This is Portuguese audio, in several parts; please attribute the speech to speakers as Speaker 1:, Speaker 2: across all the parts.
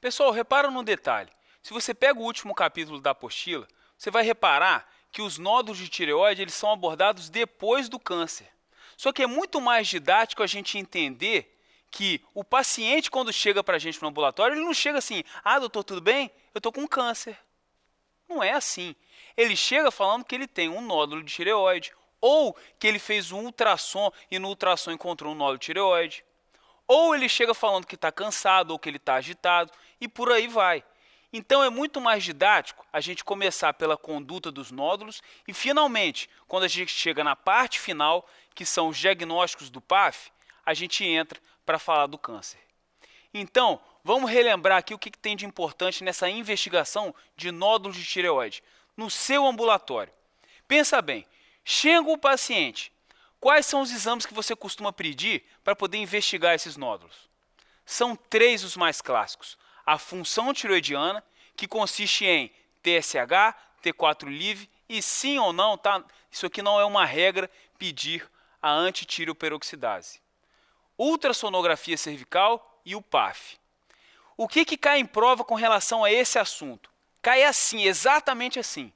Speaker 1: Pessoal, repara num detalhe. Se você pega o último capítulo da apostila, você vai reparar que os nódulos de tireoide eles são abordados depois do câncer. Só que é muito mais didático a gente entender que o paciente, quando chega para a gente no ambulatório, ele não chega assim, doutor, tudo bem? Eu estou com câncer. Não é assim. Ele chega falando que ele tem um nódulo de tireoide, ou que ele fez um ultrassom e no ultrassom encontrou um nódulo de tireoide. Ou ele chega falando que está cansado ou que ele está agitado e por aí vai. Então é muito mais didático a gente começar pela conduta dos nódulos e finalmente, quando a gente chega na parte final, que são os diagnósticos do PAF, a gente entra para falar do câncer. Então, vamos relembrar aqui o que tem de importante nessa investigação de nódulos de tireoide no seu ambulatório. Pensa bem, chega o paciente. Quais são os exames que você costuma pedir para poder investigar esses nódulos? São 3 os mais clássicos. A função tireoidiana, que consiste em TSH, T4-LIV e sim ou não, tá? Isso aqui não é uma regra, pedir a antitireoperoxidase. Ultrassonografia cervical e o PAF. O que cai em prova com relação a esse assunto? Cai assim, exatamente assim.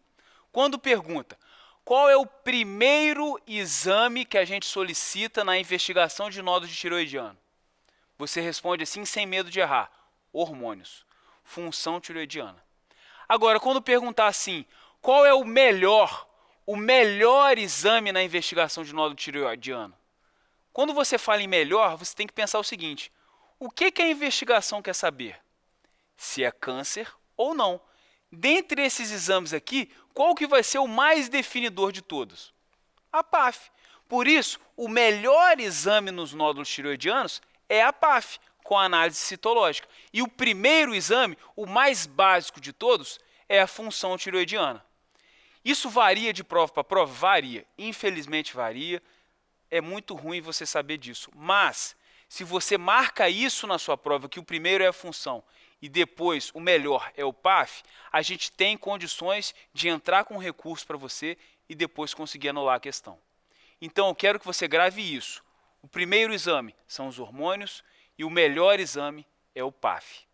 Speaker 1: Quando pergunta, qual é o primeiro exame que a gente solicita na investigação de nódulo de tireoidiano? Você responde assim sem medo de errar. Hormônios. Função tireoidiana. Agora, quando perguntar assim, qual é o melhor exame na investigação de nódulo tireoidiano? Quando você fala em melhor, você tem que pensar o seguinte, o que a investigação quer saber? Se é câncer ou não. Dentre esses exames aqui, qual que vai ser o mais definidor de todos? A PAF. Por isso, o melhor exame nos nódulos tireoidianos é a PAF, com a análise citológica. E o primeiro exame, o mais básico de todos, é a função tireoidiana. Isso varia de prova para prova? Varia. Infelizmente varia. É muito ruim você saber disso. Mas, se você marca isso na sua prova, que o primeiro é a função e depois o melhor é o PAF, a gente tem condições de entrar com recurso para você e depois conseguir anular a questão. Então, eu quero que você grave isso. O primeiro exame são os hormônios e o melhor exame é o PAF.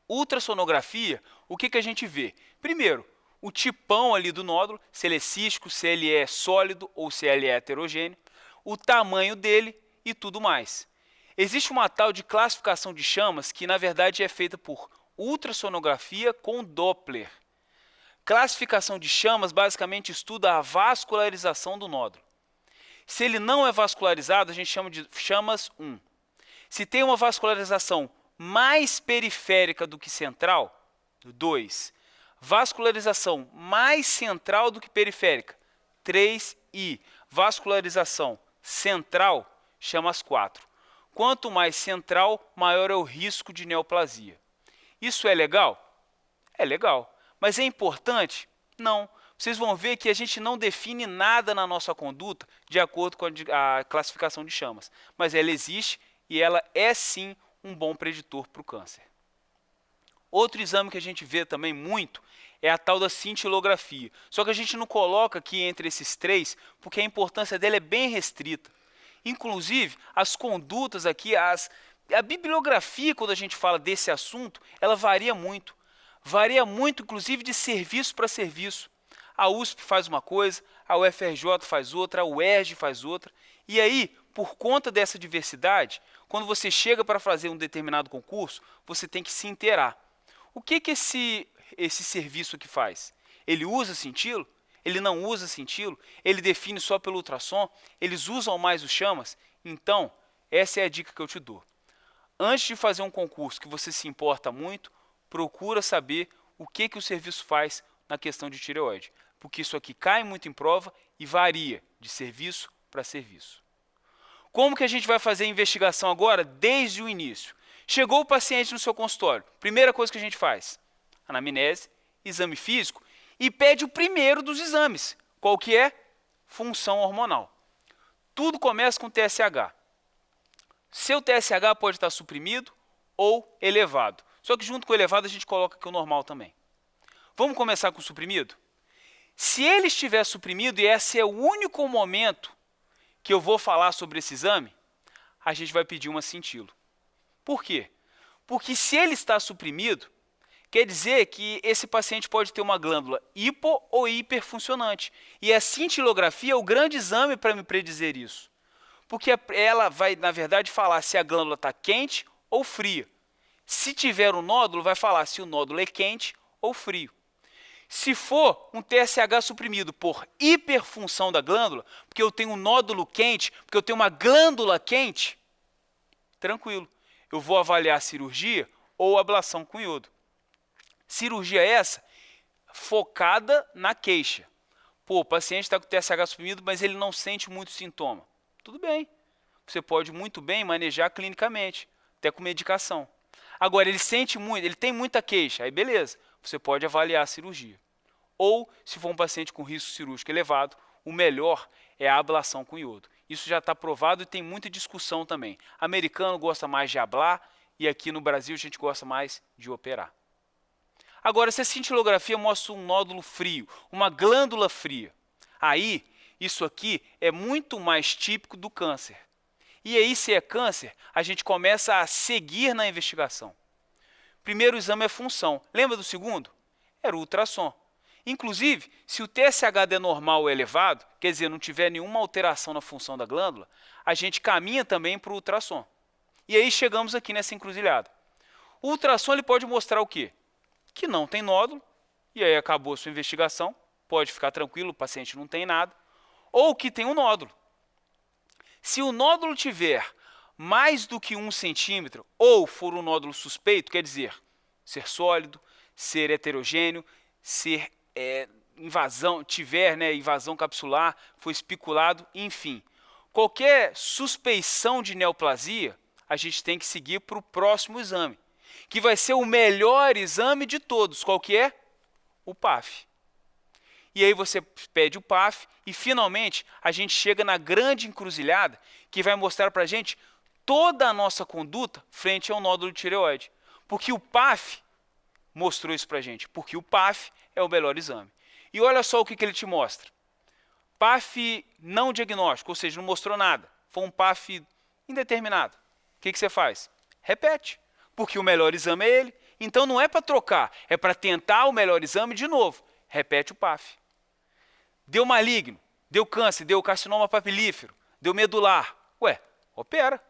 Speaker 1: Ultrassonografia, o que a gente vê? Primeiro, o tipão ali do nódulo, se ele é cístico, se ele é sólido ou se ele é heterogêneo, o tamanho dele e tudo mais. Existe uma tal de classificação de chamas que, na verdade, é feita por ultrassonografia com Doppler. Classificação de chamas basicamente estuda a vascularização do nódulo. Se ele não é vascularizado, a gente chama de chamas 1. Se tem uma vascularização mais periférica do que central, 2. Vascularização mais central do que periférica, 3. E vascularização central, chamas 4. Quanto mais central, maior é o risco de neoplasia. Isso é legal? É legal. Mas é importante? Não. Vocês vão ver que a gente não define nada na nossa conduta de acordo com a classificação de chamas. Mas ela existe e ela é sim um bom preditor para o câncer. Outro exame que a gente vê também muito é a tal da cintilografia. Só que a gente não coloca aqui entre esses 3 porque a importância dela é bem restrita. Inclusive, as condutas aqui, a bibliografia, quando a gente fala desse assunto, ela varia muito. Varia muito, inclusive, de serviço para serviço. A USP faz uma coisa, a UFRJ faz outra, a UERJ faz outra. E aí, por conta dessa diversidade, quando você chega para fazer um determinado concurso, você tem que se inteirar. O que esse serviço aqui faz? Ele usa cintilo? Ele não usa cintilo? Ele define só pelo ultrassom? Eles usam mais os chamas? Então, essa é a dica que eu te dou. Antes de fazer um concurso que você se importa muito, procura saber o que o serviço faz na questão de tireoide. Porque isso aqui cai muito em prova e varia de serviço para serviço. Como que a gente vai fazer a investigação agora desde o início? Chegou o paciente no seu consultório. Primeira coisa que a gente faz, anamnese, exame físico e pede o primeiro dos exames. Qual que é? Função hormonal. Tudo começa com TSH. Seu TSH pode estar suprimido ou elevado. Só que junto com o elevado a gente coloca aqui o normal também. Vamos começar com o suprimido? Se ele estiver suprimido, e esse é o único momento que eu vou falar sobre esse exame, a gente vai pedir uma cintilo. Por quê? Porque se ele está suprimido, quer dizer que esse paciente pode ter uma glândula hipo ou hiperfuncionante. E a cintilografia é o grande exame para me predizer isso. Porque ela vai, na verdade, falar se a glândula está quente ou fria. Se tiver um nódulo, vai falar se o nódulo é quente ou frio. Se for um TSH suprimido por hiperfunção da glândula, porque eu tenho um nódulo quente, porque eu tenho uma glândula quente, tranquilo, eu vou avaliar a cirurgia ou ablação com iodo. Cirurgia essa focada na queixa. Pô, o paciente está com TSH suprimido, mas ele não sente muito sintoma. Tudo bem, você pode muito bem manejar clinicamente, até com medicação. Agora, ele sente muito, ele tem muita queixa, aí beleza, você pode avaliar a cirurgia. Ou, se for um paciente com risco cirúrgico elevado, o melhor é a ablação com iodo. Isso já está provado e tem muita discussão também. Americano gosta mais de ablar e aqui no Brasil a gente gosta mais de operar. Agora, se a cintilografia mostra um nódulo frio, uma glândula fria, aí isso aqui é muito mais típico do câncer. E aí, se é câncer, a gente começa a seguir na investigação. Primeiro exame é função. Lembra do segundo? Era o ultrassom. Inclusive, se o TSH der normal ou elevado, quer dizer, não tiver nenhuma alteração na função da glândula, a gente caminha também para o ultrassom. E aí chegamos aqui nessa encruzilhada. O ultrassom ele pode mostrar o quê? Que não tem nódulo, e aí acabou a sua investigação, pode ficar tranquilo, o paciente não tem nada, ou que tem um nódulo. Se o nódulo tiver mais do que 1 centímetro, ou for um nódulo suspeito, quer dizer, ser sólido, ser heterogêneo, ser invasão, tiver invasão capsular, foi espiculado, enfim. Qualquer suspeição de neoplasia, a gente tem que seguir para o próximo exame, que vai ser o melhor exame de todos. Qual que é? O PAF. E aí você pede o PAF e, finalmente, a gente chega na grande encruzilhada que vai mostrar para a gente toda a nossa conduta frente ao nódulo de tireoide. Porque o PAF mostrou isso para a gente, porque o PAF é o melhor exame. E olha só o que ele te mostra. PAF não diagnóstico, ou seja, não mostrou nada. Foi um PAF indeterminado. O que você faz? Repete, porque o melhor exame é ele. Então não é para trocar, é para tentar o melhor exame de novo. Repete o PAF. Deu maligno, deu câncer, deu carcinoma papilífero, deu medular. Ué, opera.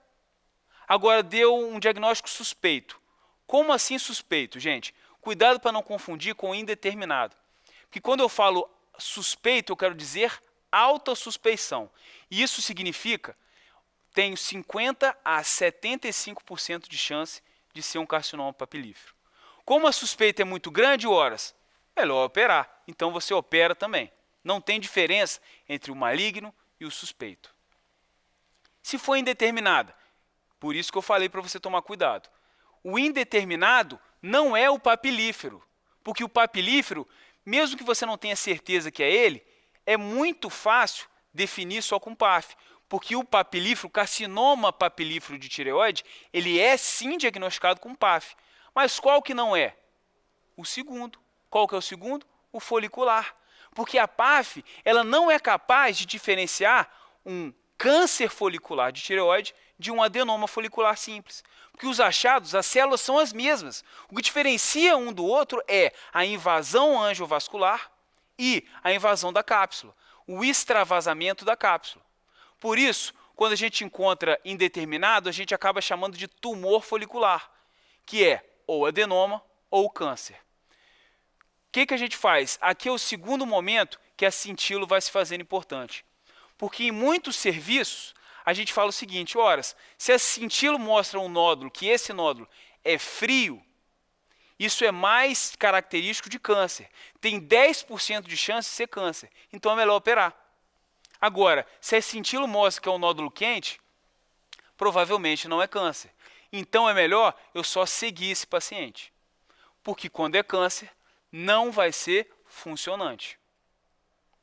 Speaker 1: Agora deu um diagnóstico suspeito. Como assim suspeito, gente? Cuidado para não confundir com indeterminado. Porque quando eu falo suspeito, eu quero dizer alta suspeição. E isso significa tenho 50 a 75% de chance de ser um carcinoma papilífero. Como a suspeita é muito grande, horas, melhor operar. Então você opera também. Não tem diferença entre o maligno e o suspeito. Se for indeterminada, por isso que eu falei para você tomar cuidado. O indeterminado não é o papilífero, porque o papilífero, mesmo que você não tenha certeza que é ele, é muito fácil definir só com PAF, porque o papilífero, o carcinoma papilífero de tireoide, ele é sim diagnosticado com PAF. Mas qual que não é? O segundo. Qual que é o segundo? O folicular. Porque a PAF, ela não é capaz de diferenciar um câncer folicular de tireoide de um adenoma folicular simples. Porque os achados, as células são as mesmas. O que diferencia um do outro é a invasão angiovascular e a invasão da cápsula, o extravasamento da cápsula. Por isso, quando a gente encontra indeterminado, a gente acaba chamando de tumor folicular, que é ou adenoma ou câncer. O que a gente faz? Aqui é o segundo momento que a cintilo vai se fazendo importante. Porque em muitos serviços, a gente fala o seguinte, horas, se a cintilo mostra um nódulo, que esse nódulo é frio, isso é mais característico de câncer. Tem 10% de chance de ser câncer, então é melhor operar. Agora, se a cintilo mostra que é um nódulo quente, provavelmente não é câncer. Então é melhor eu só seguir esse paciente. Porque quando é câncer, não vai ser funcionante.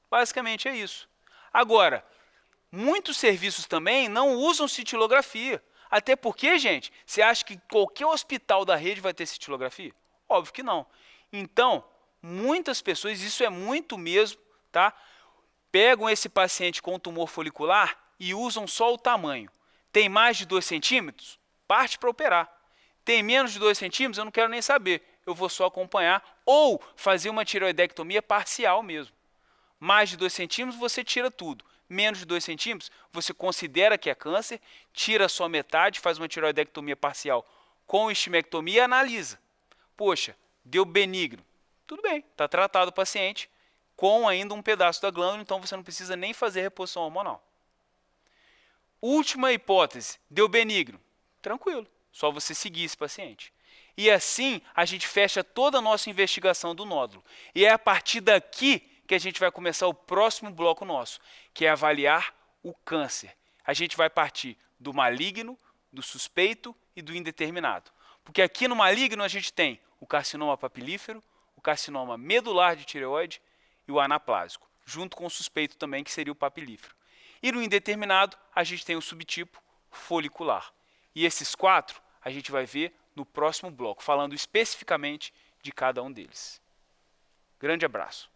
Speaker 1: Basicamente é isso. Agora, muitos serviços também não usam cintilografia. Até porque, gente, você acha que qualquer hospital da rede vai ter cintilografia? Óbvio que não. Então, muitas pessoas, isso é muito mesmo, tá? Pegam esse paciente com tumor folicular e usam só o tamanho. Tem mais de 2 centímetros? Parte para operar. Tem menos de 2 centímetros? Eu não quero nem saber. Eu vou só acompanhar ou fazer uma tireoidectomia parcial mesmo. Mais de 2 centímetros, você tira tudo. Menos de 2 centímetros, você considera que é câncer, tira só metade, faz uma tireoidectomia parcial com estimectomia e analisa. Poxa, deu benigno. Tudo bem, está tratado o paciente com ainda um pedaço da glândula, então você não precisa nem fazer reposição hormonal. Última hipótese, deu benigno. Tranquilo, só você seguir esse paciente. E assim, a gente fecha toda a nossa investigação do nódulo. E é a partir daqui que a gente vai começar o próximo bloco nosso, que é avaliar o câncer. A gente vai partir do maligno, do suspeito e do indeterminado. Porque aqui no maligno a gente tem o carcinoma papilífero, o carcinoma medular de tireoide e o anaplásico, junto com o suspeito também, que seria o papilífero. E no indeterminado, a gente tem o subtipo folicular. E esses 4 a gente vai ver no próximo bloco, falando especificamente de cada um deles. Grande abraço.